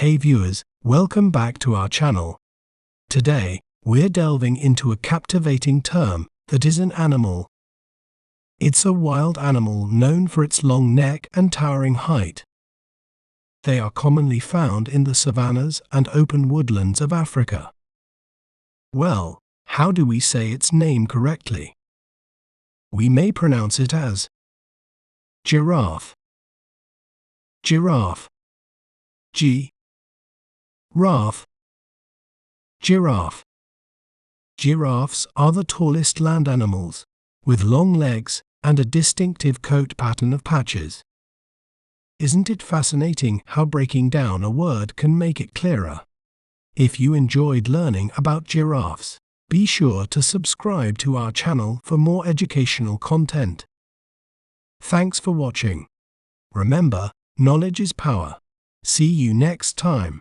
Hey viewers, welcome back to our channel. Today, we're delving into a captivating term that is an animal. It's a wild animal known for its long neck and towering height. They are commonly found in the savannas and open woodlands of Africa. Well, how do we say its name correctly? We may pronounce it as giraffe. Giraffe. Giraffe. Giraffe. Giraffes are the tallest land animals, with long legs and a distinctive coat pattern of patches. Isn't it fascinating how breaking down a word can make it clearer? If you enjoyed learning about giraffes, be sure to subscribe to our channel for more educational content. Thanks for watching. Remember, knowledge is power. See you next time.